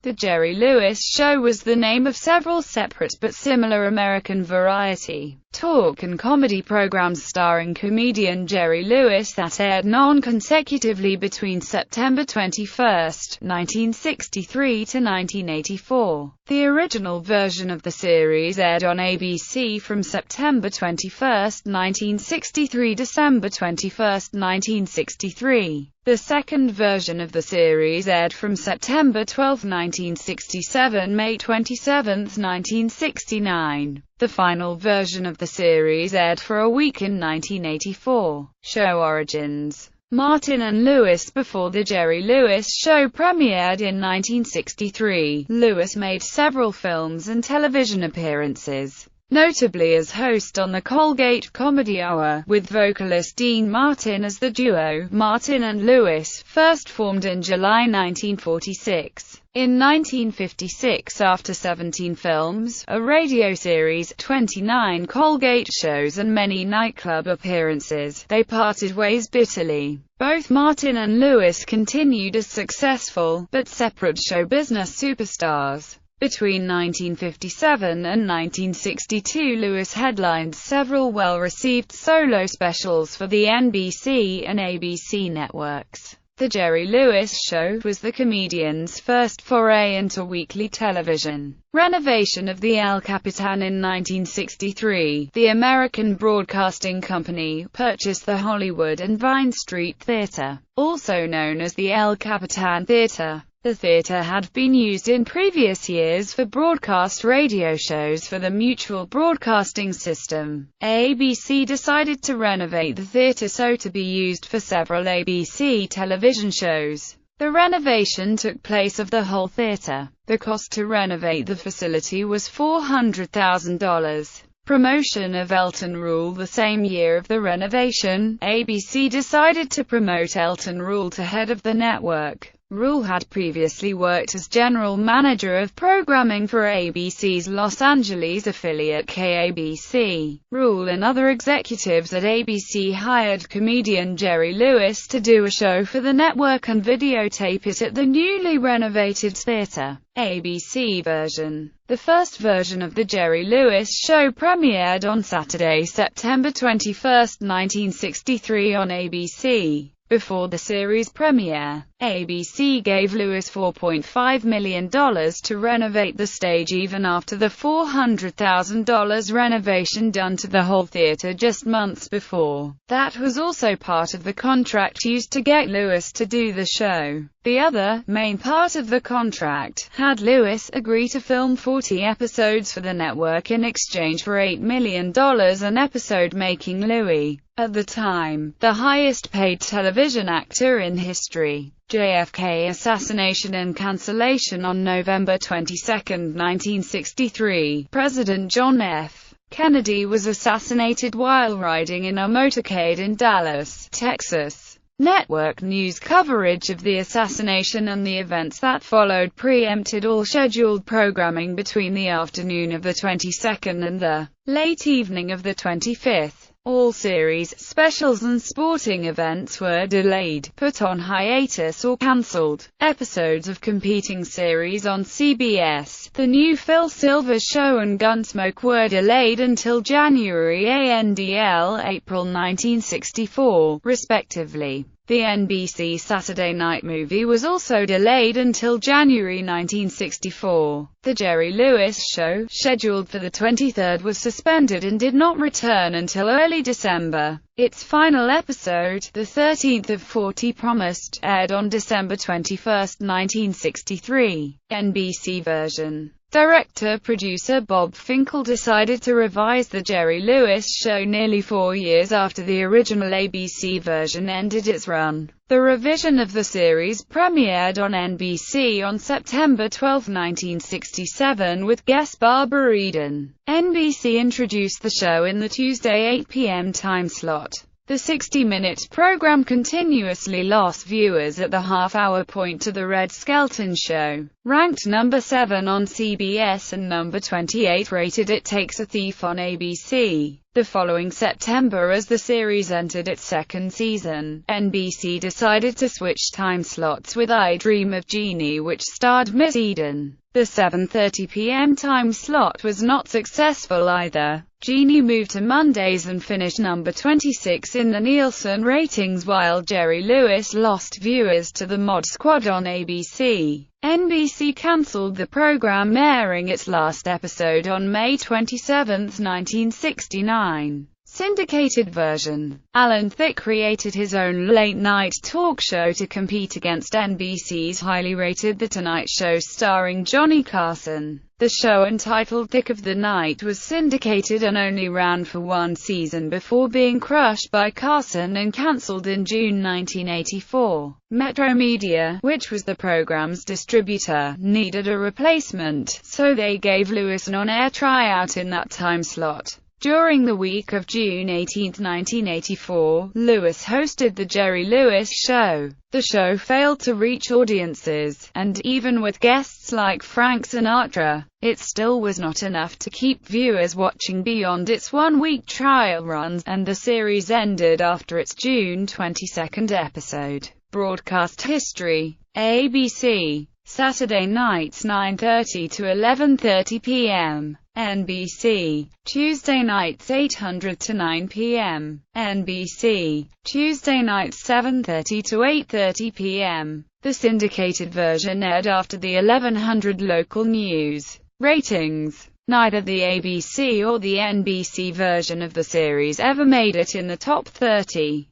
The Jerry Lewis Show was the name of several separate but similar American variety, talk and comedy programs starring comedian Jerry Lewis that aired non-consecutively between September 21, 1963 to 1984. The original version of the series aired on ABC from September 21, 1963 to December 21, 1963. The second version of the series aired from September 12, 1967 May 27, 1969. The final version of the series aired for a week in 1984. Show origins: Martin and Lewis. Before The Jerry Lewis Show premiered in 1963, Lewis made several films and television appearances, notably as host on the Colgate Comedy Hour, with vocalist Dean Martin as the duo. Martin and Lewis first formed in July 1946. In 1956, after 17 films, a radio series, 29 Colgate shows and many nightclub appearances, they parted ways bitterly. Both Martin and Lewis continued as successful, but separate show business superstars. Between 1957 and 1962, Lewis headlined several well-received solo specials for the NBC and ABC networks. The Jerry Lewis Show was the comedian's first foray into weekly television. Renovation of the El Capitan. In 1963, the American Broadcasting Company purchased the Hollywood and Vine Street Theater, also known as the El Capitan Theater. The theater had been used in previous years for broadcast radio shows for the Mutual Broadcasting System. ABC decided to renovate the theater so to be used for several ABC television shows. The renovation took place of the whole theater. The cost to renovate the facility was $400,000. Promotion of Elton Rule. The same year of the renovation, ABC decided to promote Elton Rule to head of the network. Rule had previously worked as general manager of programming for ABC's Los Angeles affiliate KABC. Rule and other executives at ABC hired comedian Jerry Lewis to do a show for the network and videotape it at the newly renovated theater. ABC version. The first version of The Jerry Lewis Show premiered on Saturday, September 21, 1963 on ABC. Before the series premiere, ABC gave Lewis $4.5 million to renovate the stage even after the $400,000 renovation done to the whole theater just months before. That was also part of the contract used to get Lewis to do the show. The other, main part of the contract, had Lewis agree to film 40 episodes for the network in exchange for $8 million an episode, making Louis, at the time, the highest-paid television actor in history. JFK assassination and cancellation. On November 22, 1963, President John F. Kennedy was assassinated while riding in a motorcade in Dallas, Texas. Network news coverage of the assassination and the events that followed preempted all scheduled programming between the afternoon of the 22nd and the late evening of the 25th. All series, specials and sporting events were delayed, put on hiatus or cancelled. Episodes of competing series on CBS, The New Phil Silvers Show and Gunsmoke were delayed until January and April 1964, respectively. The NBC Saturday Night Movie was also delayed until January 1964. The Jerry Lewis Show, scheduled for the 23rd, was suspended and did not return until early December. Its final episode, the 13th of 40 Promised, aired on December 21, 1963. NBC version. Director-producer Bob Finkel decided to revise The Jerry Lewis Show nearly 4 years after the original ABC version ended its run. The revision of the series premiered on NBC on September 12, 1967, with guest Barbara Eden. NBC introduced the show in the Tuesday 8 p.m. time slot. The 60-minute program continuously lost viewers at the half-hour point to The Red Skelton Show, ranked number 7 on CBS and number 28 rated It Takes a Thief on ABC. The following September, as the series entered its second season, NBC decided to switch time slots with I Dream of Jeannie, which starred Miss Eden. The 7:30 p.m. time slot was not successful either. Jeannie moved to Mondays and finished number 26 in the Nielsen ratings, while Jerry Lewis lost viewers to the Mod Squad on ABC. NBC cancelled the program, airing its last episode on May 27, 1969. Syndicated version. Alan Thicke created his own late-night talk show to compete against NBC's highly rated The Tonight Show starring Johnny Carson. The show, entitled Thick of the Night, was syndicated and only ran for one season before being crushed by Carson and cancelled in June 1984. Metro Media, which was the program's distributor, needed a replacement, so they gave Lewis an on-air tryout in that time slot. During the week of June 18, 1984, Lewis hosted The Jerry Lewis Show. The show failed to reach audiences, and even with guests like Frank Sinatra, it still was not enough to keep viewers watching beyond its one-week trial runs, and the series ended after its June 22 episode. Broadcast history. ABC. Saturday nights 9:30 to 11:30 p.m. NBC. Tuesday nights 800 to 9 p.m. NBC. Tuesday nights 7:30 to 8:30 p.m. The syndicated version aired after the 1100 local news. Ratings. Neither the ABC or the NBC version of the series ever made it in the top 30.